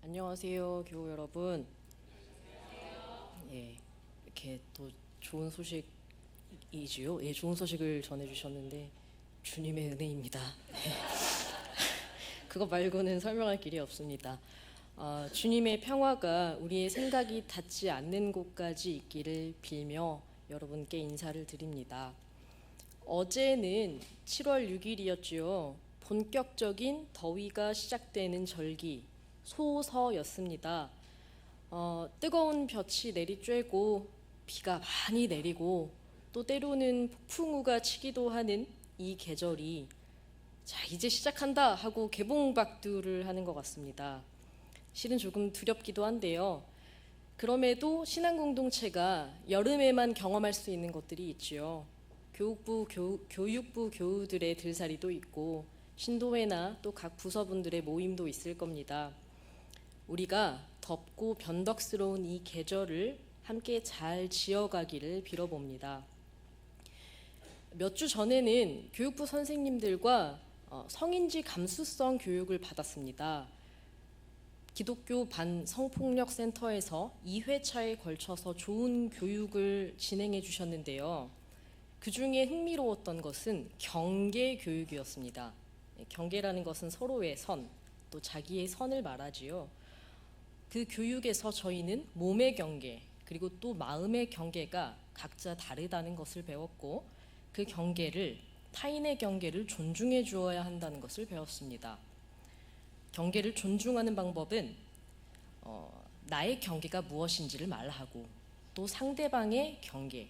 안녕하세요, 교우 여러분. 예, 이렇게 또 좋은 소식이지요. 예, 좋은 소식을 전해주셨는데 주님의 은혜입니다. 그거 말고는 설명할 길이 없습니다. 주님의 평화가 우리의 생각이 닿지 않는 곳까지 있기를 빌며 여러분께 인사를 드립니다. 어제는 7월 6일이었지요. 본격적인 더위가 시작되는 절기, 소서였습니다. 뜨거운 볕이 내리쬐고 비가 많이 내리고 또 때로는 폭풍우가 치기도 하는 이 계절이 자 이제 시작한다 하고 개봉박두를 하는 것 같습니다. 실은 조금 두렵기도 한데요. 그럼에도 신앙 공동체가 여름에만 경험할 수 있는 것들이 있지요. 교육부 교우들의 들살이도 있고 신도회나 또 각 부서분들의 모임도 있을 겁니다. 우리가 덥고 변덕스러운 이 계절을 함께 잘 지어가기를 빌어봅니다. 몇 주 전에는 교육부 선생님들과 성인지 감수성 교육을 받았습니다. 기독교 반성폭력센터에서 2회차에 걸쳐서 좋은 교육을 진행해 주셨는데요. 그 중에 흥미로웠던 것은 경계 교육이었습니다. 경계라는 것은 서로의 선, 또 자기의 선을 말하지요. 그 교육에서 저희는 몸의 경계, 그리고 또 마음의 경계가 각자 다르다는 것을 배웠고 그 경계를, 타인의 경계를 존중해 주어야 한다는 것을 배웠습니다. 경계를 존중하는 방법은 나의 경계가 무엇인지를 말하고 또 상대방의 경계,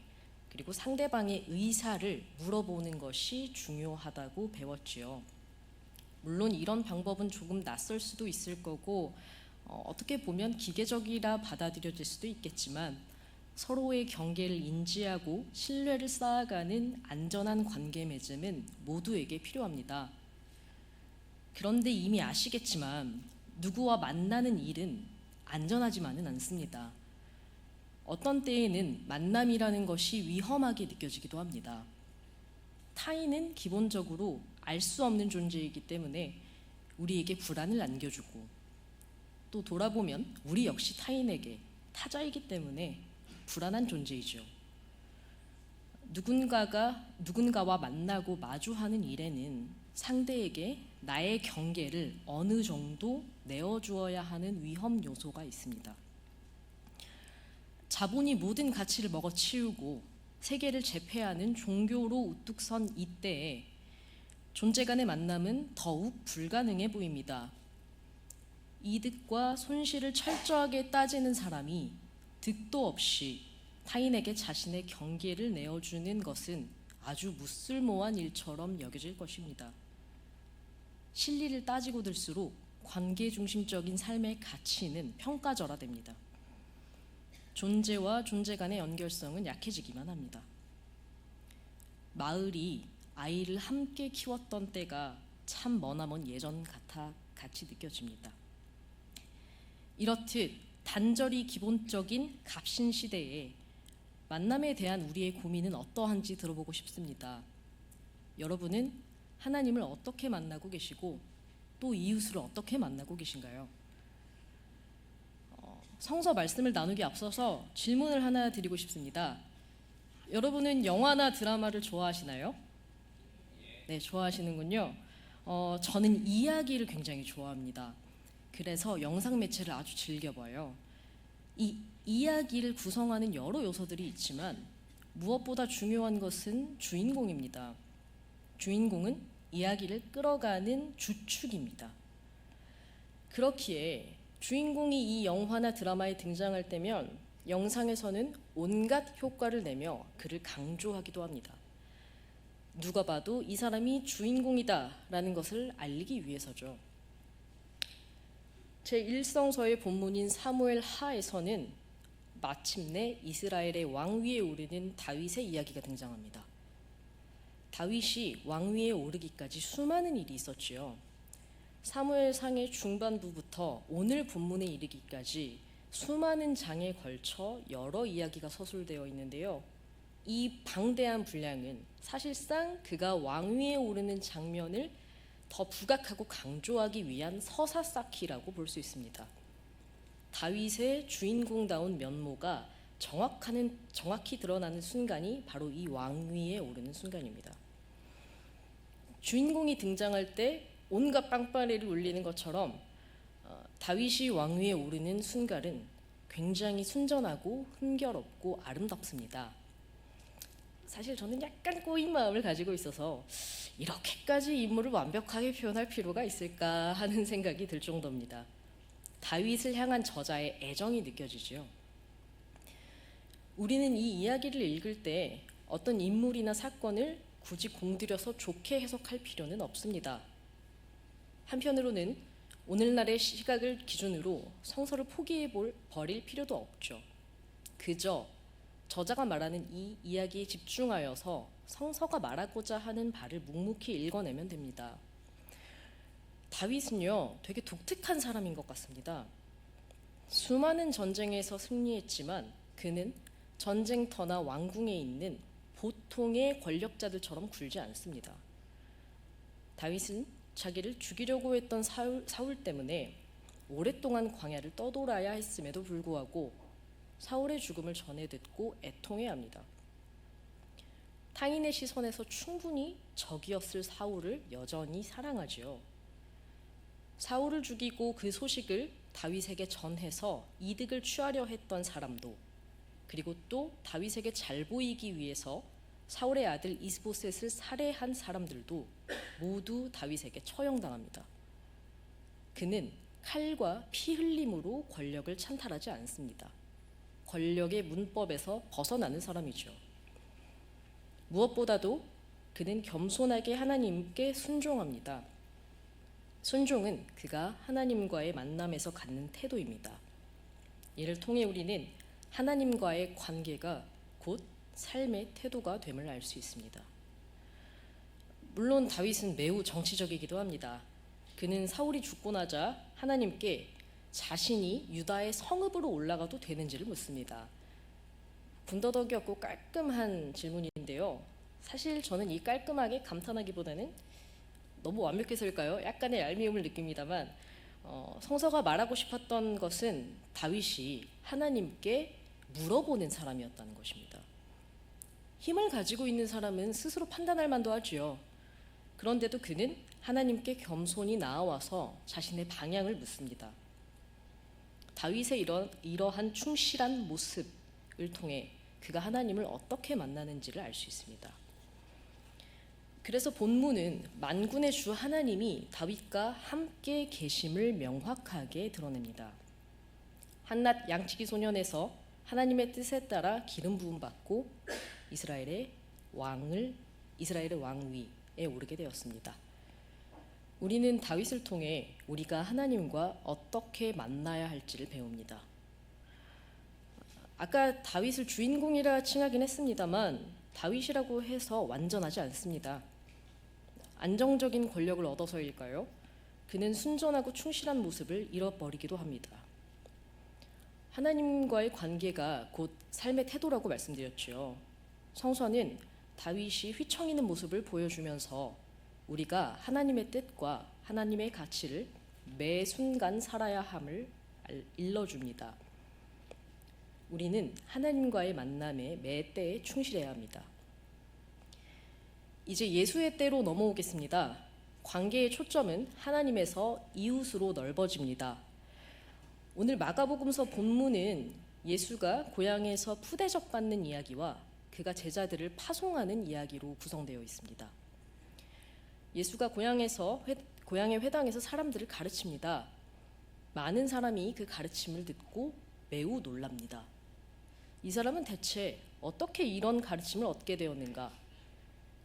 그리고 상대방의 의사를 물어보는 것이 중요하다고 배웠지요. 물론 이런 방법은 조금 낯설 수도 있을 거고 어떻게 보면 기계적이라 받아들여질 수도 있겠지만 서로의 경계를 인지하고 신뢰를 쌓아가는 안전한 관계 맺음은 모두에게 필요합니다. 그런데 이미 아시겠지만 누구와 만나는 일은 안전하지만은 않습니다. 어떤 때에는 만남이라는 것이 위험하게 느껴지기도 합니다. 타인은 기본적으로 알 수 없는 존재이기 때문에 우리에게 불안을 안겨주고 또 돌아보면 우리 역시 타인에게 타자이기 때문에 불안한 존재이죠. 누군가와 만나고 마주하는 일에는 상대에게 나의 경계를 어느 정도 내어주어야 하는 위험 요소가 있습니다. 자본이 모든 가치를 먹어치우고 세계를 제패하는 종교로 우뚝 선 이때에 존재 간의 만남은 더욱 불가능해 보입니다. 이득과 손실을 철저하게 따지는 사람이 득도 없이 타인에게 자신의 경계를 내어주는 것은 아주 무쓸모한 일처럼 여겨질 것입니다. 실리를 따지고 들수록 관계 중심적인 삶의 가치는 평가절하됩니다. 존재와 존재 간의 연결성은 약해지기만 합니다. 마을이 아이를 함께 키웠던 때가 참 머나먼 예전 같이 느껴집니다. 이렇듯 단절이 기본적인 갑신 시대에 만남에 대한 우리의 고민은 어떠한지 들어보고 싶습니다. 여러분은 하나님을 어떻게 만나고 계시고 또 이웃을 어떻게 만나고 계신가요? 성서 말씀을 나누기 앞서서 질문을 하나 드리고 싶습니다. 여러분은 영화나 드라마를 좋아하시나요? 네, 좋아하시는군요. 저는 이야기를 굉장히 좋아합니다. 그래서 영상 매체를 아주 즐겨봐요. 이 이야기를 구성하는 여러 요소들이 있지만 무엇보다 중요한 것은 주인공입니다. 주인공은 이야기를 끌어가는 주축입니다. 그렇기에 주인공이 이 영화나 드라마에 등장할 때면 영상에서는 온갖 효과를 내며 그를 강조하기도 합니다. 누가 봐도 이 사람이 주인공이다 라는 것을 알리기 위해서죠. 제1성서의 본문인 사무엘 하에서는 마침내 이스라엘의 왕위에 오르는 다윗의 이야기가 등장합니다. 다윗이 왕위에 오르기까지 수많은 일이 있었지요. 사무엘상의 중반부부터 오늘 본문에 이르기까지 수많은 장에 걸쳐 여러 이야기가 서술되어 있는데요. 이 방대한 분량은 사실상 그가 왕위에 오르는 장면을 더 부각하고 강조하기 위한 서사 쌓기라고 볼 수 있습니다. 다윗의 주인공다운 면모가 정확히 드러나는 순간이 바로 이 왕위에 오르는 순간입니다. 주인공이 등장할 때 온갖 빵빠레를 울리는 것처럼 다윗이 왕위에 오르는 순간은 굉장히 순전하고 흥겨롭고 아름답습니다. 사실 저는 약간 꼬인 마음을 가지고 있어서 이렇게까지 인물을 완벽하게 표현할 필요가 있을까 하는 생각이 들 정도입니다. 다윗을 향한 저자의 애정이 느껴지죠. 우리는 이 이야기를 읽을 때 어떤 인물이나 사건을 굳이 공들여서 좋게 해석할 필요는 없습니다. 한편으로는 오늘날의 시각을 기준으로 성서를 버릴 필요도 없죠. 그저 저자가 말하는 이 이야기에 집중하여서 성서가 말하고자 하는 바를 묵묵히 읽어내면 됩니다. 다윗은요, 되게 독특한 사람인 것 같습니다. 수많은 전쟁에서 승리했지만 그는 전쟁터나 왕궁에 있는 보통의 권력자들처럼 굴지 않습니다. 다윗은 자기를 죽이려고 했던 사울 때문에 오랫동안 광야를 떠돌아야 했음에도 불구하고 사울의 죽음을 전해 듣고 애통해합니다. 타인의 시선에서 충분히 적이었을 사울을 여전히 사랑하지요. 사울을 죽이고 그 소식을 다윗에게 전해서 이득을 취하려 했던 사람도, 그리고 또 다윗에게 잘 보이기 위해서 사울의 아들 이스보셋을 살해한 사람들도 모두 다윗에게 처형당합니다. 그는 칼과 피 흘림으로 권력을 찬탈하지 않습니다. 권력의 문법에서 벗어나는 사람이죠. 무엇보다도 그는 겸손하게 하나님께 순종합니다. 순종은 그가 하나님과의 만남에서 갖는 태도입니다. 이를 통해 우리는 하나님과의 관계가 곧 삶의 태도가 됨을 알 수 있습니다. 물론 다윗은 매우 정치적이기도 합니다. 그는 사울이 죽고 나자 하나님께 자신이 유다의 성읍으로 올라가도 되는지를 묻습니다. 군더더기 없고 깔끔한 질문인데요. 사실 저는 이 깔끔하게 감탄하기보다는 너무 완벽해서일까요? 약간의 얄미움을 느낍니다만 성서가 말하고 싶었던 것은 다윗이 하나님께 물어보는 사람이었다는 것입니다. 힘을 가지고 있는 사람은 스스로 판단할 만도 하지요. 그런데도 그는 하나님께 겸손히 나아와서 자신의 방향을 묻습니다. 다윗의 이러한 충실한 모습을 통해 그가 하나님을 어떻게 만나는지를 알 수 있습니다. 그래서 본문은 만군의 주 하나님이 다윗과 함께 계심을 명확하게 드러냅니다. 한낱 양치기 소년에서 하나님의 뜻에 따라 기름 부음 받고 이스라엘의 왕위에 오르게 되었습니다. 우리는 다윗을 통해 우리가 하나님과 어떻게 만나야 할지를 배웁니다. 아까 다윗을 주인공이라 칭하긴 했습니다만 다윗이라고 해서 완전하지 않습니다. 안정적인 권력을 얻어서일까요? 그는 순전하고 충실한 모습을 잃어버리기도 합니다. 하나님과의 관계가 곧 삶의 태도라고 말씀드렸죠. 성서는 다윗이 휘청이는 모습을 보여주면서 우리가 하나님의 뜻과 하나님의 가치를 매 순간 살아야 함을 일러줍니다. 우리는 하나님과의 만남에 매 때에 충실해야 합니다. 이제 예수의 때로 넘어오겠습니다. 관계의 초점은 하나님에서 이웃으로 넓어집니다. 오늘 마가복음서 본문은 예수가 고향에서 푸대접받는 이야기와 그가 제자들을 파송하는 이야기로 구성되어 있습니다. 예수가 고향의 회당에서 사람들을 가르칩니다. 많은 사람이 그 가르침을 듣고 매우 놀랍니다. 이 사람은 대체 어떻게 이런 가르침을 얻게 되었는가?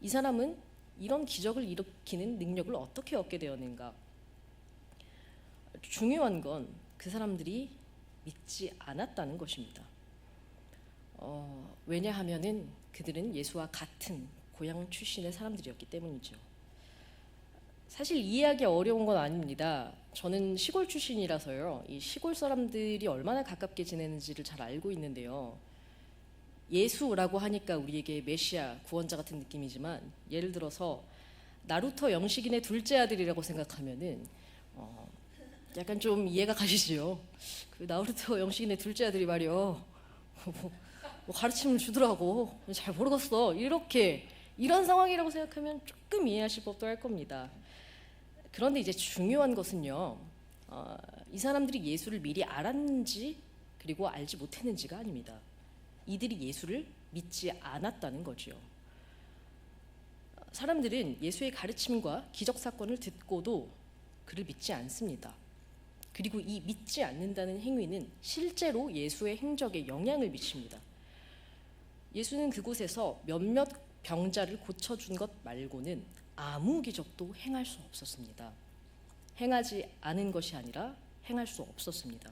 이 사람은 이런 기적을 일으키는 능력을 어떻게 얻게 되었는가? 중요한 건 그 사람들이 믿지 않았다는 것입니다. 왜냐하면은 그들은 예수와 같은 고향 출신의 사람들이었기 때문이죠. 사실 이해하기 어려운 건 아닙니다. 저는 시골 출신이라서요. 이 시골 사람들이 얼마나 가깝게 지내는지를 잘 알고 있는데요. 예수라고 하니까 우리에게 메시아, 구원자 같은 느낌이지만 예를 들어서 나루토 영식인의 둘째 아들이라고 생각하면은 약간 좀 이해가 가시죠? 그 나루토 영식이네 둘째 아들이 말이요. 뭐, 뭐 가르침을 주더라고. 잘 모르겠어. 이렇게 이런 상황이라고 생각하면 조금 이해하실 법도 할 겁니다. 그런데 이제 중요한 것은요. 이 사람들이 예수를 미리 알았는지 그리고 알지 못했는지가 아닙니다. 이들이 예수를 믿지 않았다는 거죠. 사람들은 예수의 가르침과 기적 사건을 듣고도 그를 믿지 않습니다. 그리고 이 믿지 않는다는 행위는 실제로 예수의 행적에 영향을 미칩니다. 예수는 그곳에서 몇몇 병자를 고쳐준 것 말고는 아무 기적도 행할 수 없었습니다. 행하지 않은 것이 아니라 행할 수 없었습니다.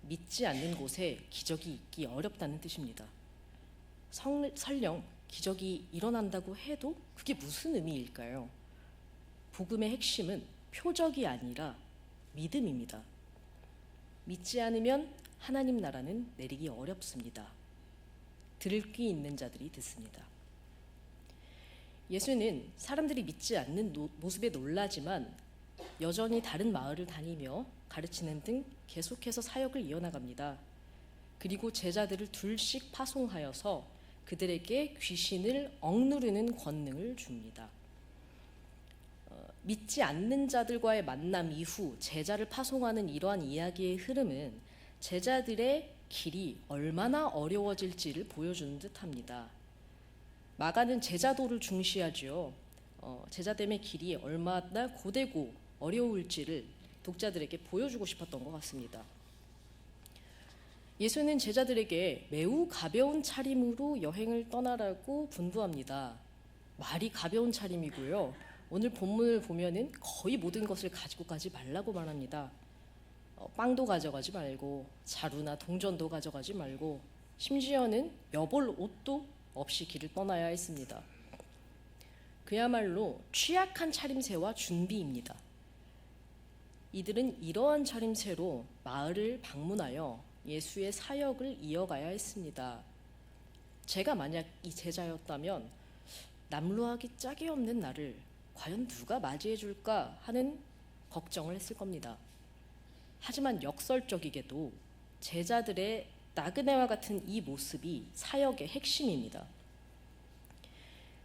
믿지 않는 곳에 기적이 있기 어렵다는 뜻입니다. 설령 기적이 일어난다고 해도 그게 무슨 의미일까요? 복음의 핵심은 표적이 아니라 믿음입니다. 믿지 않으면 하나님 나라는 내리기 어렵습니다. 들을 귀 있는 자들이 듣습니다. 예수는 사람들이 믿지 않는 모습에 놀라지만 여전히 다른 마을을 다니며 가르치는 등 계속해서 사역을 이어나갑니다. 그리고 제자들을 둘씩 파송하여서 그들에게 귀신을 억누르는 권능을 줍니다. 믿지 않는 자들과의 만남 이후 제자를 파송하는 이러한 이야기의 흐름은 제자들의 길이 얼마나 어려워질지를 보여주는 듯합니다. 마가는 제자도를 중시하죠. 제자됨의 길이 얼마나 고되고 어려울지를 독자들에게 보여주고 싶었던 것 같습니다. 예수는 제자들에게 매우 가벼운 차림으로 여행을 떠나라고 분부합니다. 말이 가벼운 차림이고요. 오늘 본문을 보면은 거의 모든 것을 가지고 가지 말라고 말합니다. 빵도 가져가지 말고 자루나 동전도 가져가지 말고 심지어는 여벌 옷도 없이 길을 떠나야 했습니다. 그야말로 취약한 차림새와 준비입니다. 이들은 이러한 차림새로 마을을 방문하여 예수의 사역을 이어가야 했습니다. 제가 만약 이 제자였다면 남루하기 짝이 없는 나를 과연 누가 맞이해 줄까 하는 걱정을 했을 겁니다. 하지만 역설적이게도 제자들의 나그네와 같은 이 모습이 사역의 핵심입니다.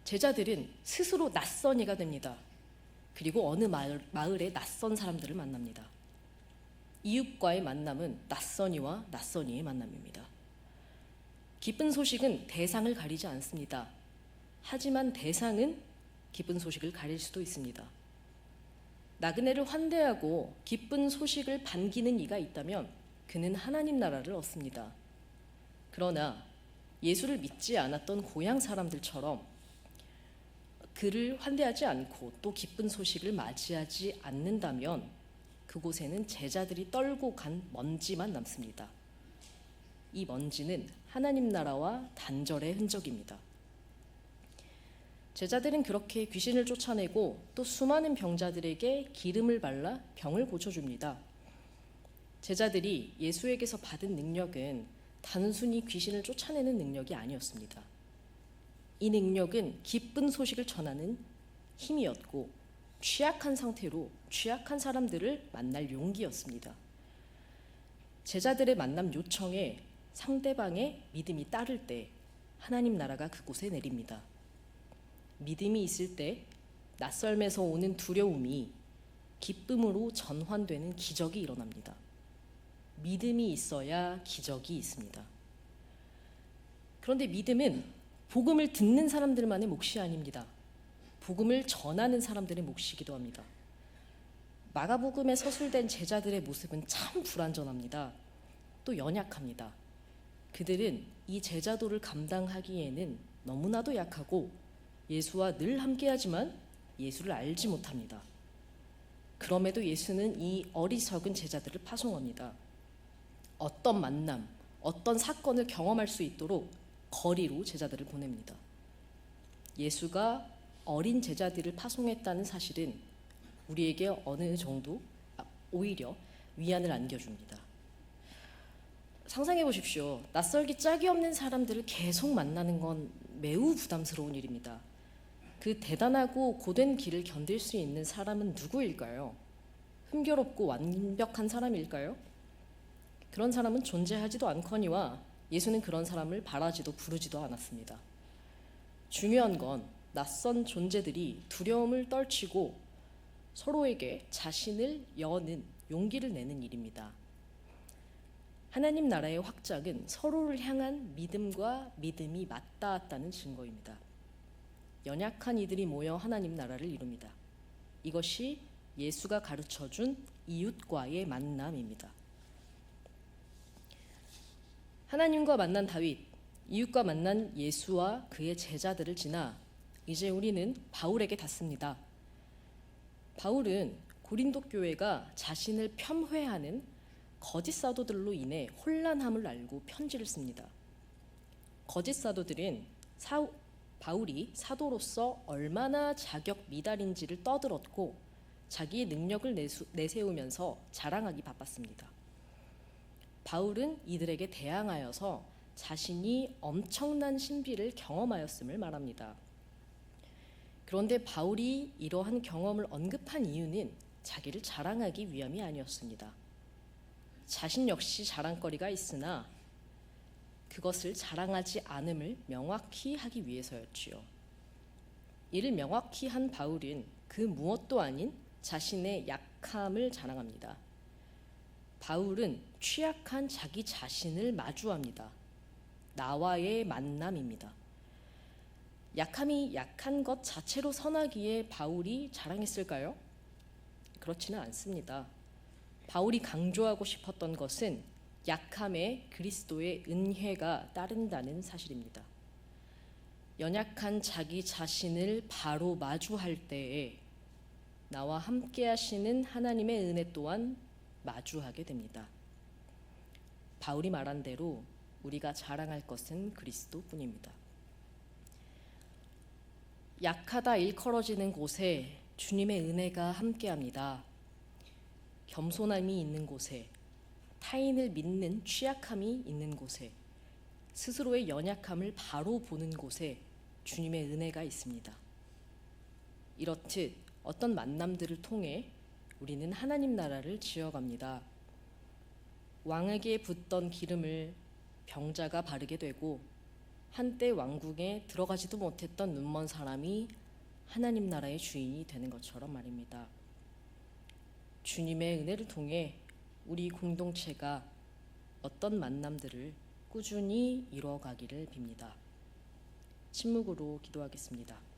제자들은 스스로 낯선 이가 됩니다. 그리고 어느 마을에 낯선 사람들을 만납니다. 이웃과의 만남은 낯선이와 낯선이의 만남입니다. 기쁜 소식은 대상을 가리지 않습니다. 하지만 대상은 기쁜 소식을 가릴 수도 있습니다. 나그네를 환대하고 기쁜 소식을 반기는 이가 있다면 그는 하나님 나라를 얻습니다. 그러나 예수를 믿지 않았던 고향 사람들처럼 그를 환대하지 않고 또 기쁜 소식을 맞이하지 않는다면 그곳에는 제자들이 떨고 간 먼지만 남습니다. 이 먼지는 하나님 나라와 단절의 흔적입니다. 제자들은 그렇게 귀신을 쫓아내고 또 수많은 병자들에게 기름을 발라 병을 고쳐줍니다. 제자들이 예수에게서 받은 능력은 단순히 귀신을 쫓아내는 능력이 아니었습니다. 이 능력은 기쁜 소식을 전하는 힘이었고 취약한 상태로 취약한 사람들을 만날 용기였습니다. 제자들의 만남 요청에 상대방의 믿음이 따를 때 하나님 나라가 그곳에 내립니다. 믿음이 있을 때 낯설면서 오는 두려움이 기쁨으로 전환되는 기적이 일어납니다. 믿음이 있어야 기적이 있습니다. 그런데 믿음은 복음을 듣는 사람들만의 몫이 아닙니다. 복음을 전하는 사람들의 몫이기도 합니다. 마가복음에 서술된 제자들의 모습은 참 불완전합니다. 또 연약합니다. 그들은 이 제자도를 감당하기에는 너무나도 약하고 예수와 늘 함께하지만 예수를 알지 못합니다. 그럼에도 예수는 이 어리석은 제자들을 파송합니다. 어떤 만남, 어떤 사건을 경험할 수 있도록 거리로 제자들을 보냅니다. 예수가 어린 제자들을 파송했다는 사실은 우리에게 어느 정도 오히려 위안을 안겨줍니다. 상상해 보십시오. 낯설기 짝이 없는 사람들을 계속 만나는 건 매우 부담스러운 일입니다. 그 대단하고 고된 길을 견딜 수 있는 사람은 누구일까요? 흠결없고 완벽한 사람일까요? 그런 사람은 존재하지도 않거니와 예수는 그런 사람을 바라지도 부르지도 않았습니다. 중요한 건 낯선 존재들이 두려움을 떨치고 서로에게 자신을 여는 용기를 내는 일입니다. 하나님 나라의 확장은 서로를 향한 믿음과 믿음이 맞닿았다는 증거입니다. 연약한 이들이 모여 하나님 나라를 이룹니다. 이것이 예수가 가르쳐준 이웃과의 만남입니다. 하나님과 만난 다윗, 이웃과 만난 예수와 그의 제자들을 지나 이제 우리는 바울에게 닿습니다. 바울은 고린도 교회가 자신을 폄훼하는 거짓 사도들로 인해 혼란함을 알고 편지를 씁니다. 거짓 사도들은 바울이 사도로서 얼마나 자격 미달인지를 떠들었고 자기의 능력을 내세우면서 자랑하기 바빴습니다. 바울은 이들에게 대항하여서 자신이 엄청난 신비를 경험하였음을 말합니다. 그런데 바울이 이러한 경험을 언급한 이유는 자기를 자랑하기 위함이 아니었습니다. 자신 역시 자랑거리가 있으나 그것을 자랑하지 않음을 명확히 하기 위해서였지요. 이를 명확히 한 바울은 그 무엇도 아닌 자신의 약함을 자랑합니다. 바울은 취약한 자기 자신을 마주합니다. 나와의 만남입니다. 약함이 약한 것 자체로 선하기에 바울이 자랑했을까요? 그렇지는 않습니다. 바울이 강조하고 싶었던 것은 약함에 그리스도의 은혜가 따른다는 사실입니다. 연약한 자기 자신을 바로 마주할 때에 나와 함께 하시는 하나님의 은혜 또한 마주하게 됩니다. 바울이 말한 대로 우리가 자랑할 것은 그리스도뿐입니다. 약하다 일컬어지는 곳에 주님의 은혜가 함께합니다. 겸손함이 있는 곳에, 타인을 믿는 취약함이 있는 곳에, 스스로의 연약함을 바로 보는 곳에 주님의 은혜가 있습니다. 이렇듯 어떤 만남들을 통해 우리는 하나님 나라를 지어갑니다. 왕에게 붓던 기름을 병자가 바르게 되고 한때 왕궁에 들어가지도 못했던 눈먼 사람이 하나님 나라의 주인이 되는 것처럼 말입니다. 주님의 은혜를 통해 우리 공동체가 어떤 만남들을 꾸준히 이루어가기를 빕니다. 침묵으로 기도하겠습니다.